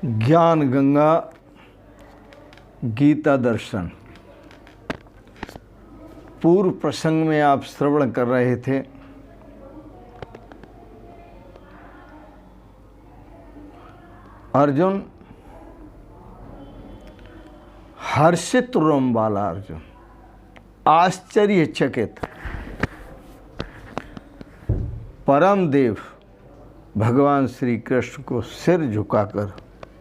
ज्ञान गंगा गीता दर्शन। पूर्व प्रसंग में आप श्रवण कर रहे थे अर्जुन हर्षित रोम वाला अर्जुन, आश्चर्यचकित परम देव भगवान श्री कृष्ण को सिर झुकाकर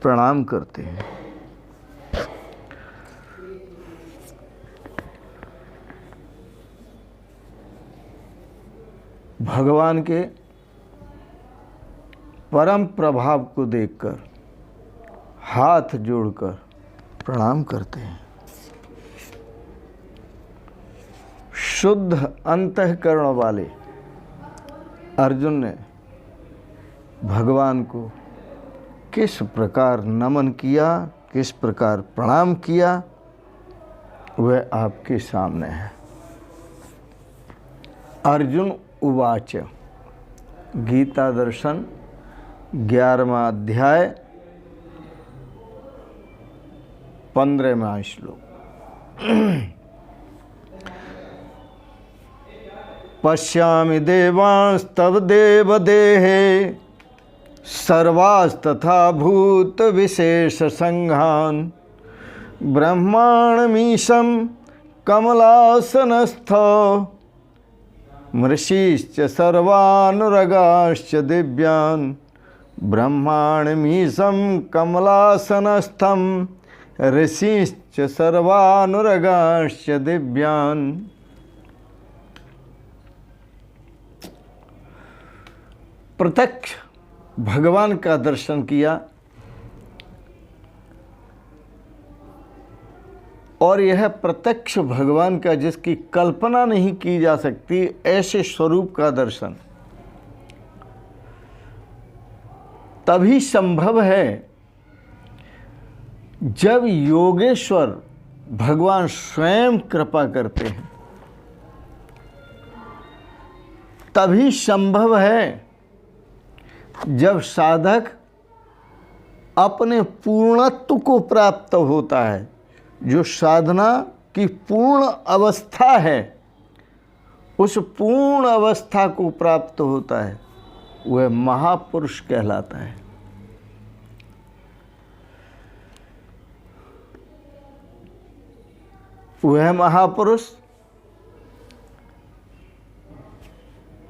प्रणाम करते हैं। भगवान के परम प्रभाव को देखकर हाथ जोड़कर प्रणाम करते हैं। शुद्ध अंतःकरण वाले अर्जुन ने भगवान को किस प्रकार नमन किया, किस प्रकार प्रणाम किया, वह आपके सामने है। अर्जुन उवाच, गीता दर्शन 11वां अध्याय 15वां श्लोक। पश्यामि देवांस्तव देवदेहे सर्वास्तथा भूत विशेष संघान ब्रह्माणमीशं कमलासनस्थो मृषिश्च सर्वानुरगाश्च दिव्यान् ब्रह्माणमीशं कमलासनस्थं ऋषिश्च सर्वानुरगाश्च दिव्यान्। प्रत्यक्ष भगवान का दर्शन किया और यह प्रत्यक्ष भगवान का जिसकी कल्पना नहीं की जा सकती, ऐसे स्वरूप का दर्शन तभी संभव है जब योगेश्वर भगवान स्वयं कृपा करते हैं। तभी संभव है जब साधक अपने पूर्णत्व को प्राप्त होता है। जो साधना की पूर्ण अवस्था है, उस पूर्ण अवस्था को प्राप्त होता है, वह महापुरुष कहलाता है। वह महापुरुष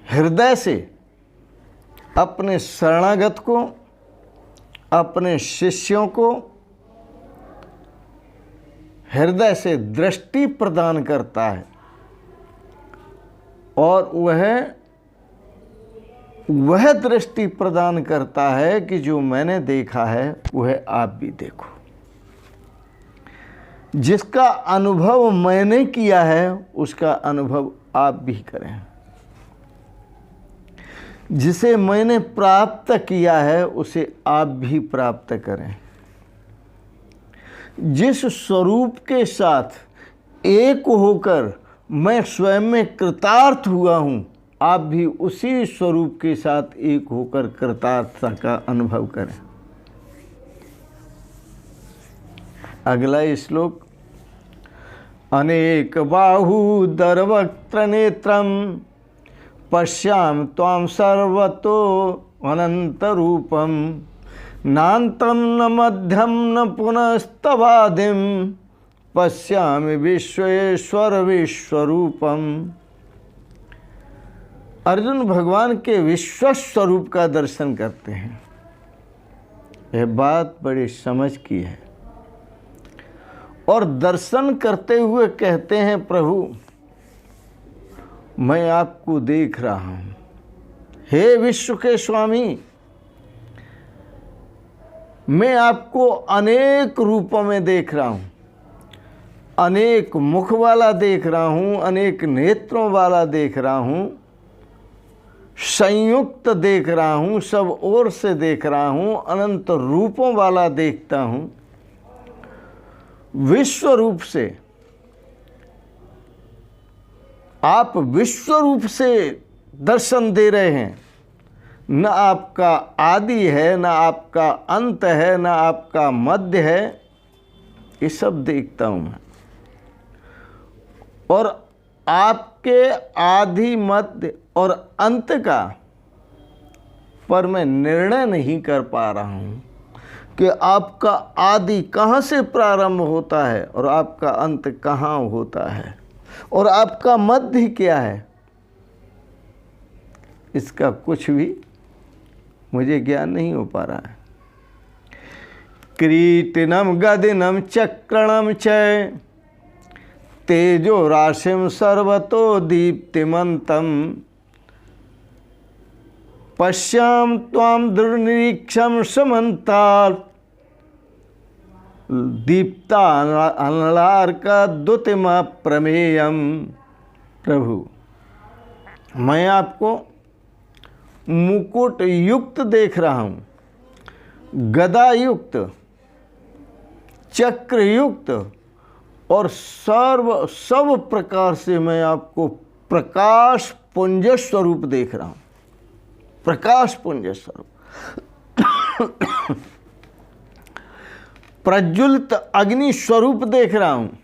हृदय से अपने शरणागत को, अपने शिष्यों को हृदय से दृष्टि प्रदान करता है और वह दृष्टि प्रदान करता है कि जो मैंने देखा है वह आप भी देखो। जिसका अनुभव मैंने किया है उसका अनुभव आप भी करें। जिसे मैंने प्राप्त किया है उसे आप भी प्राप्त करें। जिस स्वरूप के साथ एक होकर मैं स्वयं में कृतार्थ हुआ हूँ, आप भी उसी स्वरूप के साथ एक होकर कृतार्थता का अनुभव करें। अगला श्लोक। अनेक बाहूदर वक्त्र नेत्रम पश्यामि त्वां सर्वतो अनंत रूपम नान्तं न मध्यम न पुनस्तवादिम पश्यामि विश्वेश्वर विश्वरूपम। अर्जुन भगवान के विश्वस्वरूप का दर्शन करते हैं। यह बात बड़ी समझ की है और दर्शन करते हुए कहते हैं, प्रभु मैं आपको देख रहा हूँ। हे विश्व के स्वामी, मैं आपको अनेक रूपों में देख रहा हूँ। अनेक मुख वाला देख रहा हूँ, अनेक नेत्रों वाला देख रहा हूँ, संयुक्त देख रहा हूँ, सब ओर से देख रहा हूँ, अनंत रूपों वाला देखता हूँ। विश्व रूप से आप विश्व रूप से दर्शन दे रहे हैं, न आपका आदि है, न आपका अंत है, न आपका मध्य है, ये सब देखता हूँ मैं। और आपके आदि, मध्य और अंत का पर मैं निर्णय नहीं कर पा रहा हूँ कि आपका आदि कहाँ से प्रारंभ होता है और आपका अंत कहाँ होता है और आपका मध्य क्या है। इसका कुछ भी मुझे ज्ञान नहीं हो पा रहा है। क्रीटिनम गदिनम चक्रणम च तेजो राशिम सर्वतो दीप्तिमंतम पश्याम त्वाम दृढ़निरीक्षम समन्तात् दीप्ता अनलार्क द्युतिम प्रमेयम। प्रभु, मैं आपको मुकुट युक्त देख रहा हूँ, गदा युक्त, चक्र युक्त और सब प्रकार से मैं आपको प्रकाश पुंज स्वरूप देख रहा हूँ। प्रकाश पुंज स्वरूप, प्रज्वलित अग्नि स्वरूप देख रहा हूँ।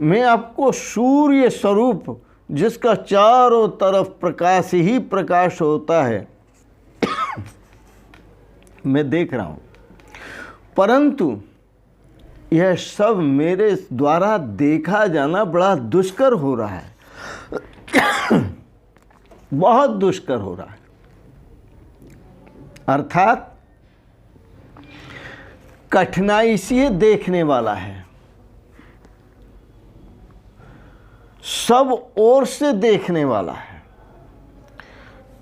मैं आपको सूर्य स्वरूप, जिसका चारों तरफ प्रकाश ही प्रकाश होता है, मैं देख रहा हूँ। परंतु यह सब मेरे द्वारा देखा जाना बड़ा दुष्कर हो रहा है। बहुत दुष्कर हो रहा है। अर्थात कठिनाई से देखने वाला है, सब ओर से देखने वाला है,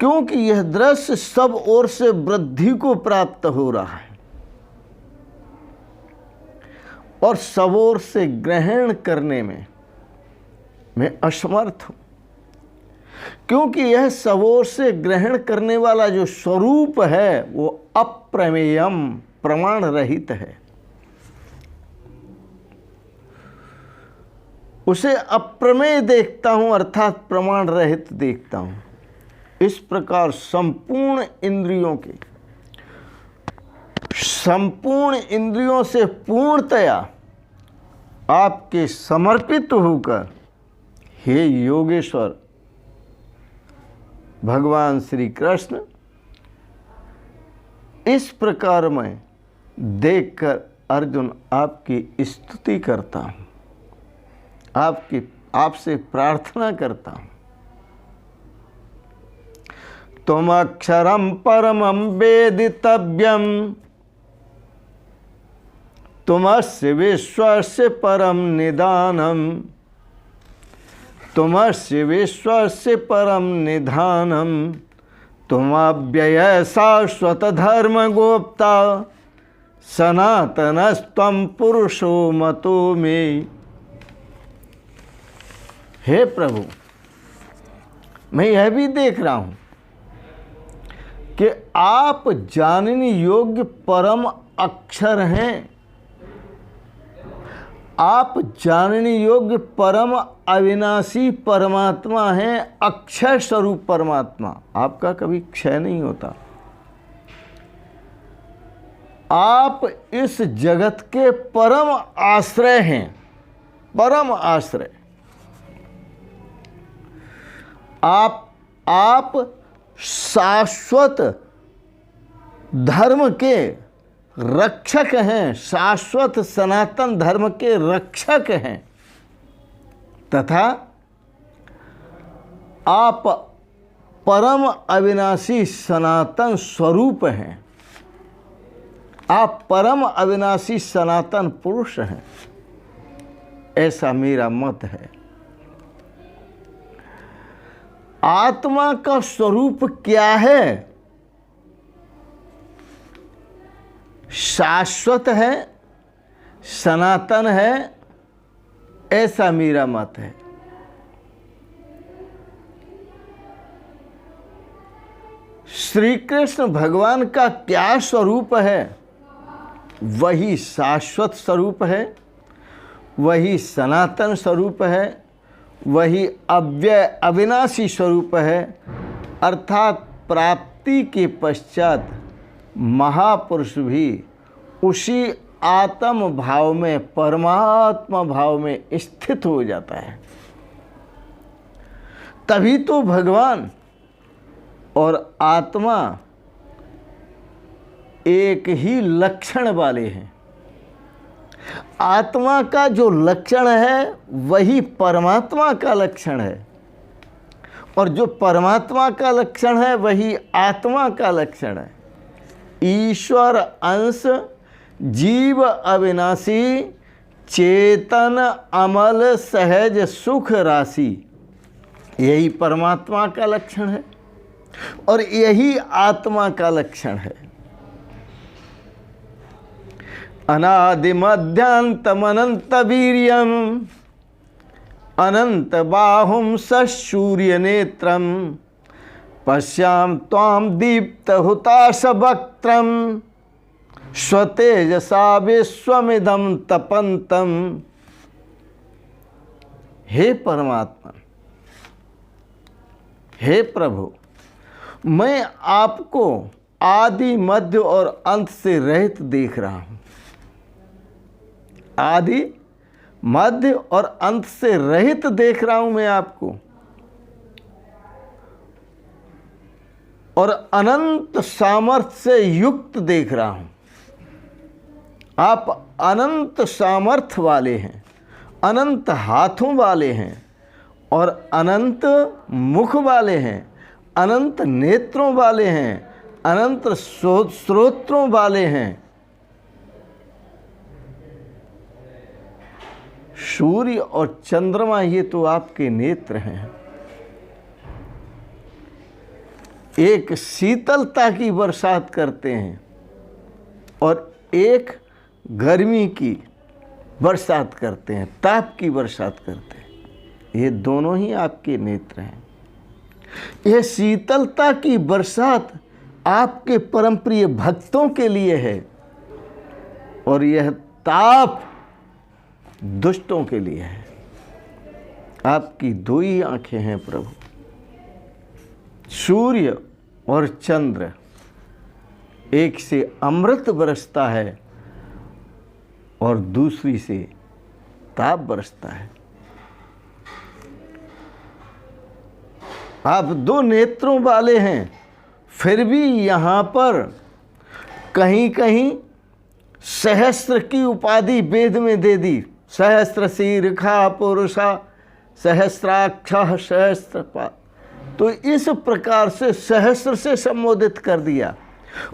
क्योंकि यह दृश्य सब ओर से वृद्धि को प्राप्त हो रहा है और सब ओर से ग्रहण करने में मैं असमर्थ हूं, क्योंकि यह सब ओर से ग्रहण करने वाला जो स्वरूप है वो अप्रमेयम, प्रमाण रहित है। उसे अप्रमेय देखता हूं, अर्थात प्रमाण रहित देखता हूं। इस प्रकार संपूर्ण इंद्रियों से पूर्णतया आपके समर्पित होकर, हे योगेश्वर भगवान श्री कृष्ण, इस प्रकार मैं देखकर अर्जुन आपकी स्तुति करता हूँ, आपसे प्रार्थना करता हूँ। तुम अक्षरम परमं वेदितव्यम, तुमस्य विश्वस्य परम निदानम, तुमस्य विश्वस्य परम निधानम, तुमव्यय शाश्वत धर्म गोप्ता, सनातनस्त्वं पुरुषो मतो मे। हे प्रभु, मैं यह भी देख रहा हूँ कि आप जानने योग्य परम अक्षर हैं, आप जानने योग्य परम अविनाशी परमात्मा हैं, अक्षय स्वरूप परमात्मा। आपका कभी क्षय नहीं होता। आप इस जगत के परम आश्रय हैं, परम आश्रय। आप शाश्वत धर्म के रक्षक हैं, शाश्वत सनातन धर्म के रक्षक हैं, तथा आप परम अविनाशी सनातन स्वरूप हैं। आप परम अविनाशी सनातन पुरुष हैं, ऐसा मेरा मत है। आत्मा का स्वरूप क्या है? शाश्वत है, सनातन है, ऐसा मेरा मत है। श्री कृष्ण भगवान का क्या स्वरूप है? वही शाश्वत स्वरूप है, वही सनातन स्वरूप है, वही अव्यय अविनाशी स्वरूप है। अर्थात प्राप्ति के पश्चात महापुरुष भी उसी आत्म भाव में, परमात्मा भाव में स्थित हो जाता है। तभी तो भगवान और आत्मा एक ही लक्षण वाले हैं। आत्मा का जो लक्षण है वही परमात्मा का लक्षण है, और जो परमात्मा का लक्षण है वही आत्मा का लक्षण है। ईश्वर अंश, जीव अविनाशी, चेतन अमल सहज सुख राशि, यही परमात्मा का लक्षण है और यही आत्मा का लक्षण है। अनादि मध्यांतमनंत वीर्यम, अनंत बाहुम सूर्य नेत्रम, पश्याम त्वाम दीप्त हुताश वक्त्रम, स्वतेजसा विश्वमिदं तपंतम। हे परमात्मा, हे प्रभु, मैं आपको आदि मध्य और अंत से रहित देख रहा हूं। आदि मध्य और अंत से रहित देख रहा हूं मैं आपको, और अनंत सामर्थ्य से युक्त देख रहा हूं। आप अनंत सामर्थ्य वाले हैं, अनंत हाथों वाले हैं और अनंत मुख वाले हैं, अनंत नेत्रों वाले हैं, अनंत श्रोत्रों वाले हैं। सूर्य और चंद्रमा ये तो आपके नेत्र हैं। एक शीतलता की बरसात करते हैं और एक गर्मी की बरसात करते हैं, ताप की बरसात करते हैं। ये दोनों ही आपके नेत्र हैं। यह शीतलता की बरसात आपके परम प्रिय भक्तों के लिए है और यह ताप दुष्टों के लिए है। आपकी दो ही आंखें हैं प्रभु, सूर्य और चंद्र। एक से अमृत बरसता है और दूसरी से ताप बरसता है। आप दो नेत्रों वाले हैं, फिर भी यहाँ पर कहीं कहीं सहस्त्र की उपाधि वेद में दे दी। सहस्त्र शीर्षा पुरुषा सहस्राक्षः सहस्त्रपाद, तो इस प्रकार से सहस्त्र से संबोधित कर दिया।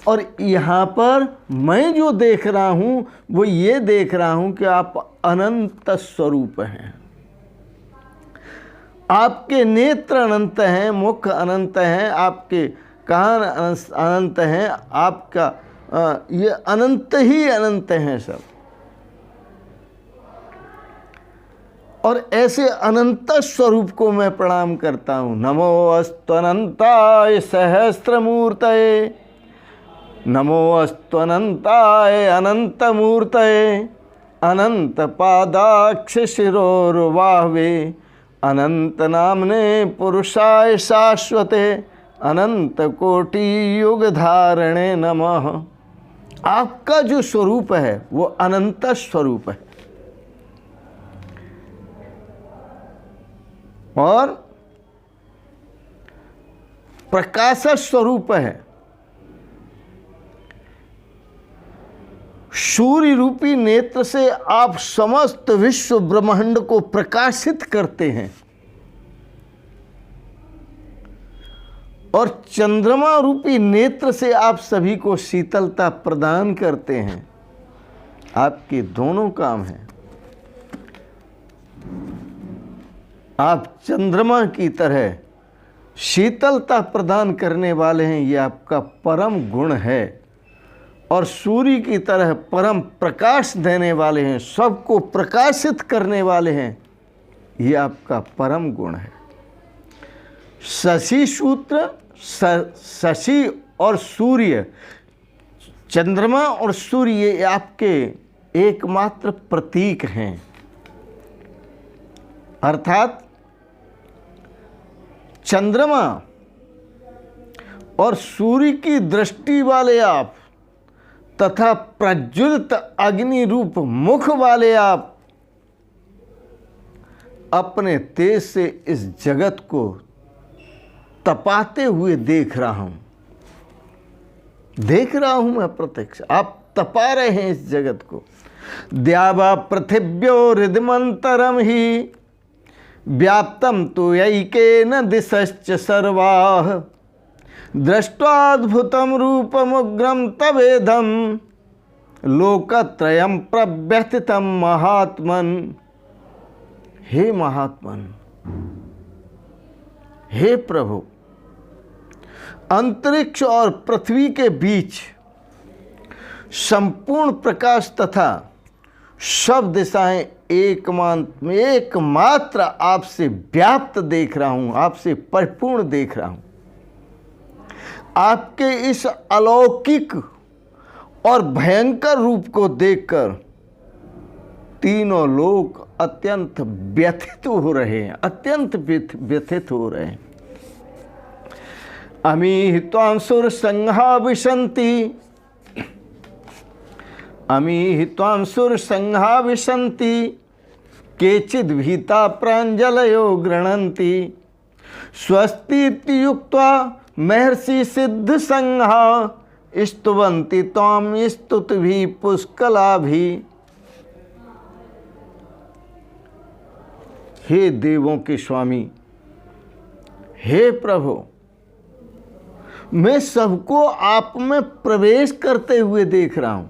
और यहाँ पर मैं जो देख रहा हूँ वो ये देख रहा हूँ कि आप अनंत स्वरूप हैं। आपके नेत्र अनंत हैं, मुख अनंत हैं, आपके कान अनंत हैं, आपका ये अनंत ही अनंत हैं सब। और ऐसे अनंत स्वरूप को मैं प्रणाम करता हूँ। नमो अस्तुअनंताय सहस्त्रमूर्तये, नमो अस्तुअनंताय अनंत मूर्तये, अनंत पादाक्ष शिरोर्बाह्वे, अनंत नामने पुरुषाय शाश्वते, अनंत कोटि युग धारणे नमः। आपका जो स्वरूप है वो अनंत स्वरूप है और प्रकाश स्वरूप है। सूर्य रूपी नेत्र से आप समस्त विश्व ब्रह्मांड को प्रकाशित करते हैं और चंद्रमा रूपी नेत्र से आप सभी को शीतलता प्रदान करते हैं। आपके दोनों काम हैं। आप चंद्रमा की तरह शीतलता प्रदान करने वाले हैं, ये आपका परम गुण है। और सूर्य की तरह परम प्रकाश देने वाले हैं, सबको प्रकाशित करने वाले हैं, ये आपका परम गुण है। शशि सूत्र, शशि और सूर्य, चंद्रमा और सूर्य ये आपके एकमात्र प्रतीक हैं। अर्थात चंद्रमा और सूर्य की दृष्टि वाले आप तथा प्रज्वलित अग्नि रूप मुख वाले आप अपने तेज से इस जगत को तपाते हुए देख रहा हूं मैं प्रत्यक्ष। आप तपा रहे हैं इस जगत को। द्यावा पृथिव्यो हृदमंतरम ही व्याप्तम तो यैकेन दिशश्च सर्वाः दृष्ट्वाद्भुतम रूपमुग्रम तवेदम लोकत्रयम प्रव्यथितम महात्मन। हे महात्मन, हे प्रभु, अंतरिक्ष और पृथ्वी के बीच संपूर्ण प्रकाश तथा सब दिशाएं एकमात्र आपसे व्याप्त देख रहा हूं, आपसे परिपूर्ण देख रहा हूं। आपके इस अलौकिक और भयंकर रूप को देखकर तीनों लोग अत्यंत व्यथित हो रहे हैं, अत्यंत व्यथित हो रहे हैं। अमी त्वां सुर संघा विशन्ति, अमी त्वां सुर संघा विशन्ति केचिद् भीता प्राञ्जलयो गृह्णन्ति स्वस्ति युक्त्वा महर्षि सिद्ध संघा स्तुवन्ति त्वां स्तुतिभिः पुष्कलाभिः। हे देवों के स्वामी, हे प्रभु, मैं सबको आप में प्रवेश करते हुए देख रहा हूं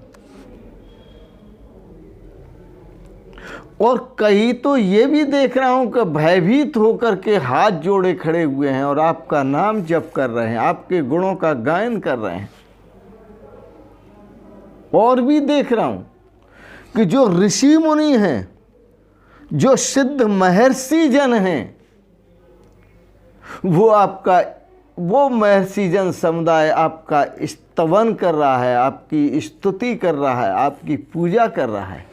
और कहीं तो ये भी देख रहा हूं कि भयभीत होकर के हाथ जोड़े खड़े हुए हैं और आपका नाम जप कर रहे हैं, आपके गुणों का गायन कर रहे हैं। और भी देख रहा हूं कि जो ऋषि मुनि हैं, जो सिद्ध महर्षि जन हैं, वो महर्षि जन समुदाय आपका स्तवन कर रहा है, आपकी स्तुति कर रहा है, आपकी पूजा कर रहा है,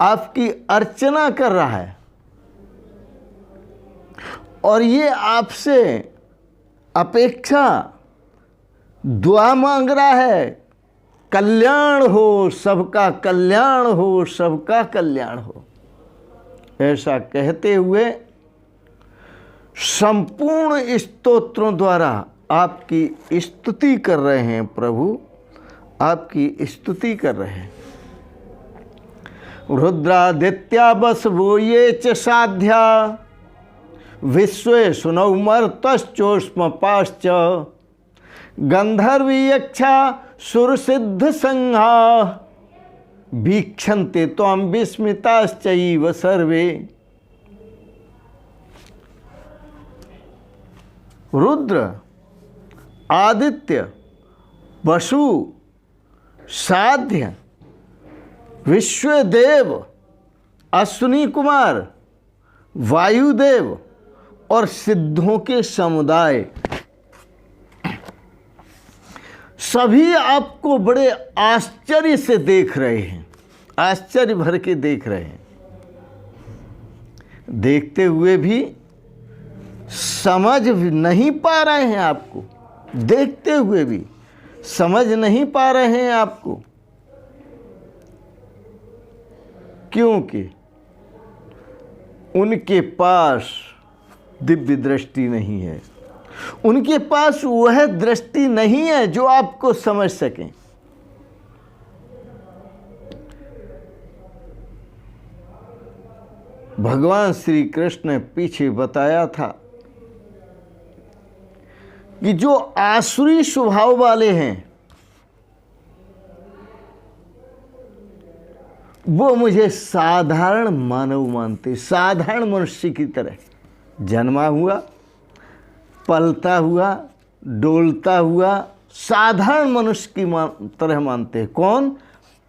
आपकी अर्चना कर रहा है और ये आपसे अपेक्षा दुआ मांग रहा है, कल्याण हो, सबका कल्याण हो, सबका कल्याण हो। ऐसा कहते हुए संपूर्ण स्तोत्रों द्वारा आपकी स्तुति कर रहे हैं प्रभु, आपकी स्तुति कर रहे हैं। रुद्रादित्या बसवो ये च साध्या विश्वे सुनौ मर्तश्चोष्म पाश्च गंधर्वी यक्षा सुरसिद्ध संघा वीक्षन्ते त्वां विस्मिताश्चैव सर्वे। रुद्र, आदित्य, वसु, साध्य, विश्वदेव, अश्विनी कुमार, वायुदेव और सिद्धों के समुदाय सभी आपको बड़े आश्चर्य से देख रहे हैं, आश्चर्य भर के देख रहे हैं। देखते हुए भी समझ नहीं पा रहे हैं आपको, देखते हुए भी समझ नहीं पा रहे हैं आपको, क्योंकि उनके पास दिव्य दृष्टि नहीं है, उनके पास वह दृष्टि नहीं है जो आपको समझ सके। भगवान श्री कृष्ण ने पीछे बताया था कि जो आसुरी स्वभाव वाले हैं वो मुझे साधारण मानव मानते, साधारण मनुष्य की तरह जन्मा हुआ, पलता हुआ, डोलता हुआ साधारण मनुष्य की तरह मानते हैं। कौन?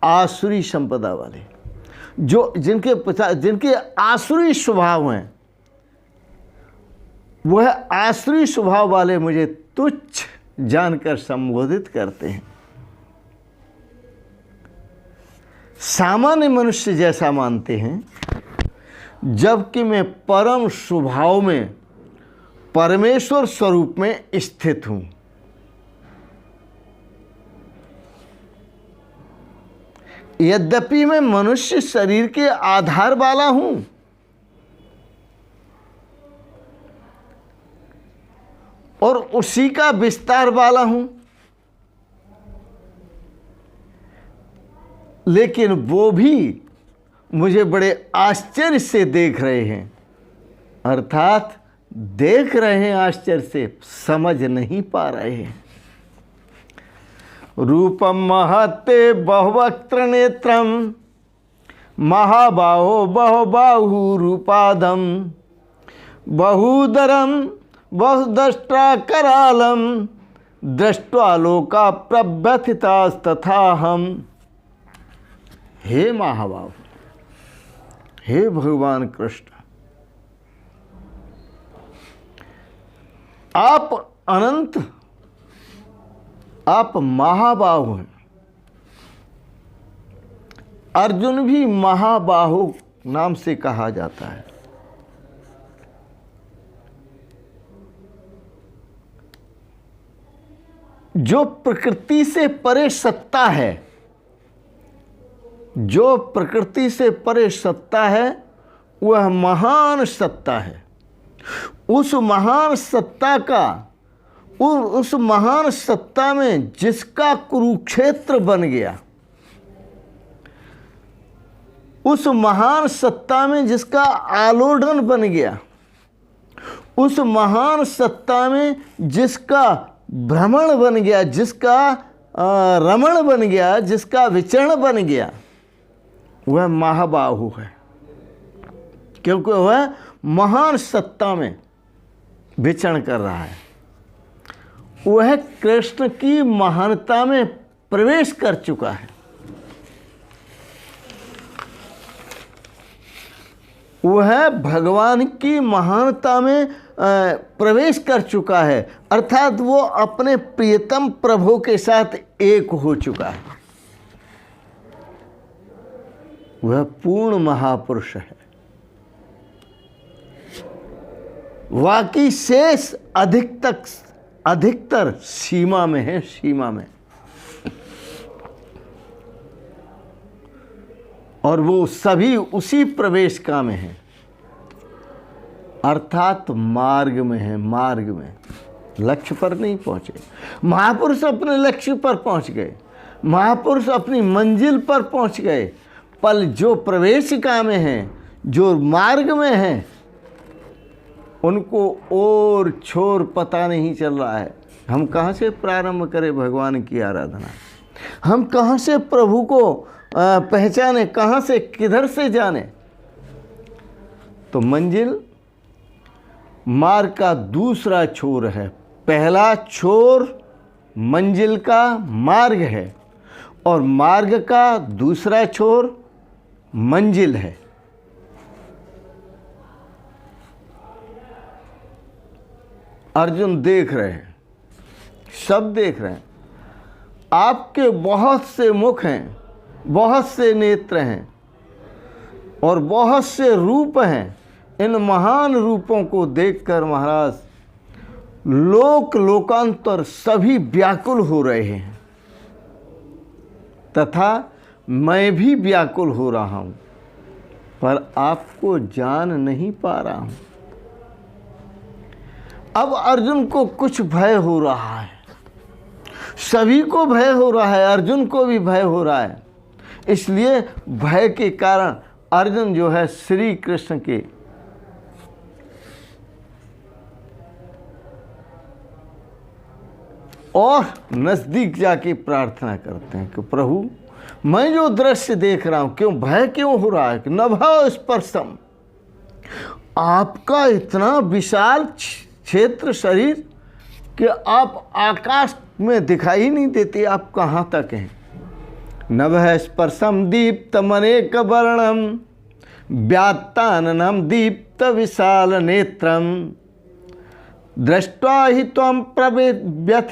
आसुरी संपदा वाले, जो जिनके आसुरी स्वभाव हैं, वह आसुरी स्वभाव वाले मुझे तुच्छ जानकर संबोधित करते हैं। सामान्य मनुष्य जैसा मानते हैं, जबकि मैं परम स्वभाव में परमेश्वर स्वरूप में स्थित हूँ। यद्यपि मैं मनुष्य शरीर के आधार वाला हूं, और उसी का विस्तार वाला हूं, लेकिन वो भी मुझे बड़े आश्चर्य से देख रहे हैं। अर्थात देख रहे हैं आश्चर्य से, समझ नहीं पा रहे हैं। रूपम महत्ते बहुवक्त्र नेत्रम महाबाहो बहुबाहु रूपादम बहुदरम बहुदष्ट्रा करालम दृष्ट्वा लोका प्रव्यथितास्तथा हम। हे महाबाहु, हे भगवान कृष्ण, आप अनंत, आप महाबाहु हैं। अर्जुन भी महाबाहु नाम से कहा जाता है। जो प्रकृति से परे सत्ता है, जो प्रकृति से परे सत्ता है, वह महान सत्ता है। उस महान सत्ता का, उस महान सत्ता में जिसका कुरुक्षेत्र बन गया, उस महान सत्ता में जिसका आलोडन बन गया, उस महान सत्ता में जिसका भ्रमण बन गया, जिसका रमण बन गया, जिसका विचरण बन गया, वह महाबाहु है। क्योंकि वह महान सत्ता में विचरण कर रहा है। वह कृष्ण की महानता में प्रवेश कर चुका है। वह भगवान की महानता में प्रवेश कर चुका है, अर्थात वो अपने प्रियतम प्रभु के साथ एक हो चुका है। वह पूर्ण महापुरुष है। बाकी शेष अधिकतर सीमा में है, सीमा में, और वो सभी उसी प्रवेश का में है, अर्थात मार्ग में है, मार्ग में, लक्ष्य पर नहीं पहुंचे। महापुरुष अपने लक्ष्य पर पहुंच गए, महापुरुष अपनी मंजिल पर पहुंच गए, पल जो प्रवेशिका में हैं, जो मार्ग में हैं, उनको और छोर पता नहीं चल रहा है। हम कहाँ से प्रारंभ करें भगवान की आराधना? हम कहाँ से प्रभु को पहचाने? कहाँ से, किधर से जाने? तो मंजिल मार्ग का दूसरा छोर है। पहला छोर मंजिल का मार्ग है, और मार्ग का दूसरा छोर मंजिल है। अर्जुन देख रहे हैं, सब देख रहे हैं। आपके बहुत से मुख हैं, बहुत से नेत्र हैं, और बहुत से रूप हैं। इन महान रूपों को देखकर महाराज लोक लोकांतर सभी व्याकुल हो रहे हैं, तथा मैं भी व्याकुल हो रहा हूं, पर आपको जान नहीं पा रहा हूं। अब अर्जुन को कुछ भय हो रहा है, सभी को भय हो रहा है, अर्जुन को भी भय हो रहा है। इसलिए भय के कारण अर्जुन जो है श्री कृष्ण के और नजदीक जाके प्रार्थना करते हैं कि प्रभु, मैं जो दृश्य देख रहा हूं, क्यों भय क्यों हो रहा है? कि नभः स्पर्शम, आपका इतना विशाल क्षेत्र शरीर कि आप आकाश में दिखाई नहीं देते, आप कहाँ तक हैं। नभः स्पर्शम दीप्तमनेक वर्णम व्यात्ताननम दीप्त विशाल नेत्रम दृष्ट्वा हि त्वं प्रव्यथितान्तरात्मा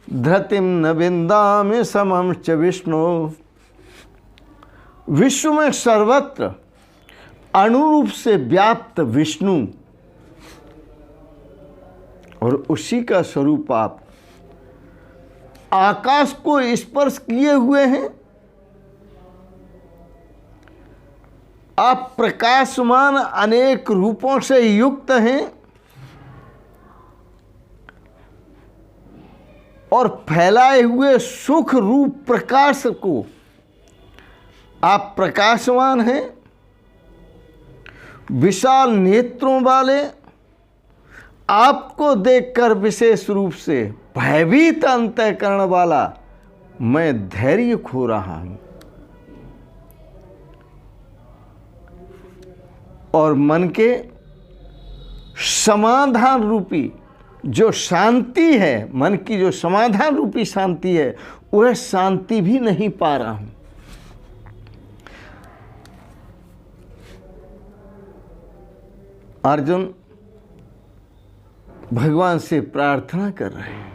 धृतिं न विन्दामि समं च विष्णु। विश्व में सर्वत्र अनुरूप से व्याप्त विष्णु और उसी का स्वरूप आकाश को स्पर्श किए हुए हैं। आप प्रकाशमान अनेक रूपों से युक्त हैं और फैलाए हुए सुख रूप प्रकाश को आप प्रकाशमान हैं, विशाल नेत्रों वाले। आपको देखकर विशेष रूप से भयभीत अंतःकरण वाला मैं धैर्य खो रहा हूं और मन के समाधान रूपी जो शांति है, मन की जो समाधान रूपी शांति है, वह शांति भी नहीं पा रहा हूं। अर्जुन भगवान से प्रार्थना कर रहे हैं,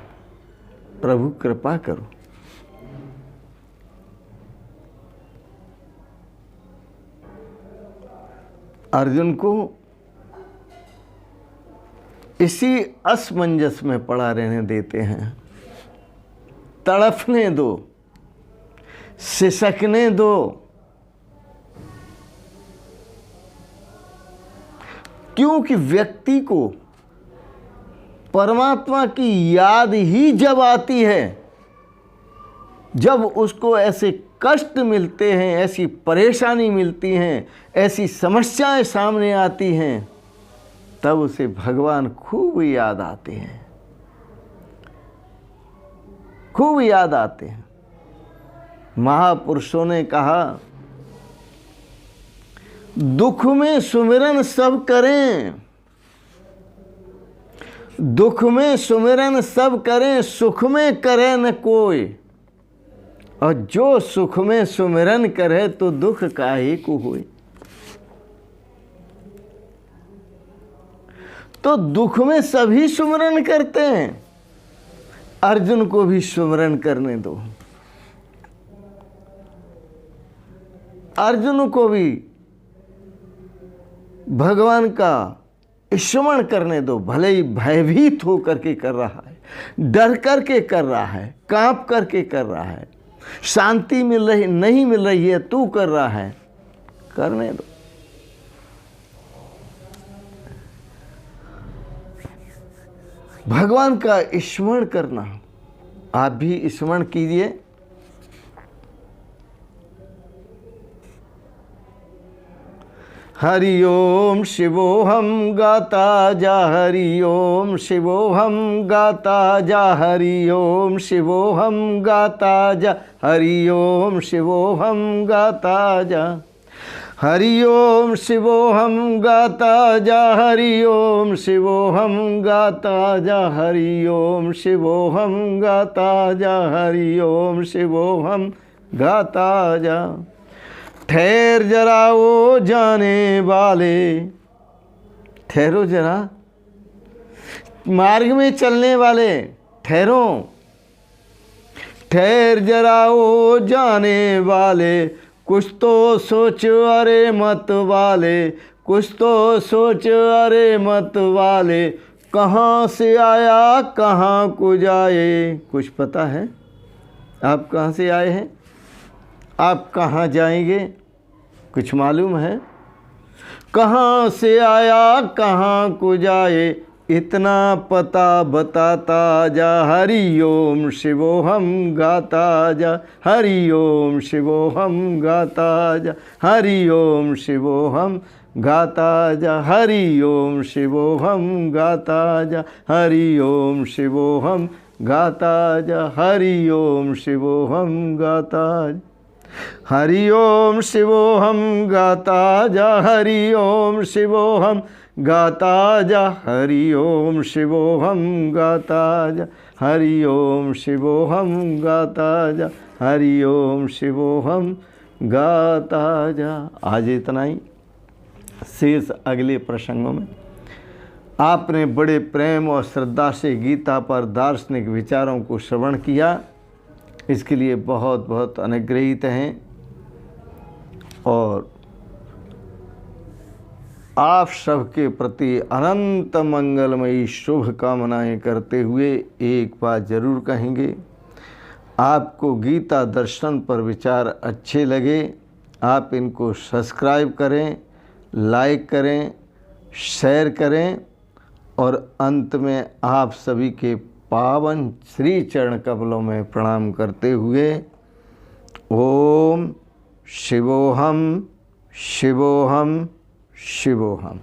प्रभु कृपा करो। अर्जुन को इसी असमंजस में पड़ा रहने देते हैं। तड़फने दो, सिसकने दो। क्योंकि व्यक्ति को परमात्मा की याद ही जब आती है, जब उसको ऐसे कष्ट मिलते हैं, ऐसी परेशानी मिलती हैं, ऐसी समस्याएं सामने आती हैं, तब उसे भगवान खूब याद आते हैं, खूब याद आते हैं। महापुरुषों ने कहा, दुख में सुमिरन सब करें, दुख में सुमिरन सब करें, सुख में करे न कोई। और जो सुख में सुमिरन करे तो दुख काहे को होए। तो दुख में सभी सुमिरन करते हैं, अर्जुन को भी सुमिरन करने दो। अर्जुन को भी भगवान का स्मरण करने दो। भले ही भयभीत हो करके कर रहा है, डर करके कर रहा है, कांप करके कर रहा है, शांति मिल रही नहीं मिल रही है, तू कर रहा है, करने दो। भगवान का स्मरण करना, आप भी स्मरण कीजिए। हरि ओम शिवोहम गाता जा, हरि ओम शिवोहम गाता जा, हरि ओम शिवोहम गाता जा, हरि ओम शिवोहम गाता जा, हरि ओम शिवोहम गाता जा, हरि ओम शिवोहम गाता जा, हरि ओम शिवोहम गाता जा, हरि ओम शिवोहम गाता जा। ठहर जरा ओ जाने वाले, ठहरो जरा, मार्ग में चलने वाले ठहरो, ठहर जरा ओ जाने वाले, कुछ तो सोच अरे मत वाले, कुछ तो सोच अरे मत वाले, कहाँ से आया कहाँ को जाए। कुछ पता है आप कहाँ से आए हैं, आप कहाँ जाएंगे, कुछ मालूम है। कहाँ से आया कहाँ को जाए, इतना पता बताता जा, हरि ओम शिवोहम गाता जा, हरि ओम शिवोहम गाता जा, हरि ओम शिवोहम गाता जा, हरि ओम शिवोहम गाता जा, हरि ओम शिवोहम गाता जा, हरि ओम शिवोहम गाता जा, हरि ओम शिवोहम गाता जा, हरि ओम शिवोहम गाता जा, हरि ओम शिवोहम गाता जा, हरि ओम शिवोहम गाता जा, हरि ओम शिवोहम गाता जा। आज इतना ही, शेष अगले प्रसंगों में। आपने बड़े प्रेम और श्रद्धा से गीता पर दार्शनिक विचारों को श्रवण किया, इसके लिए बहुत बहुत अनुग्रहित हैं। और आप सबके प्रति अनंत मंगलमयी शुभ कामनाएं करते हुए एक बात जरूर कहेंगे, आपको गीता दर्शन पर विचार अच्छे लगे, आप इनको सब्सक्राइब करें, लाइक करें, शेयर करें और अंत में आप सभी के पावन श्री चरण कमलों में प्रणाम करते हुए ओम शिवोहम शिवोहम शिवोहम।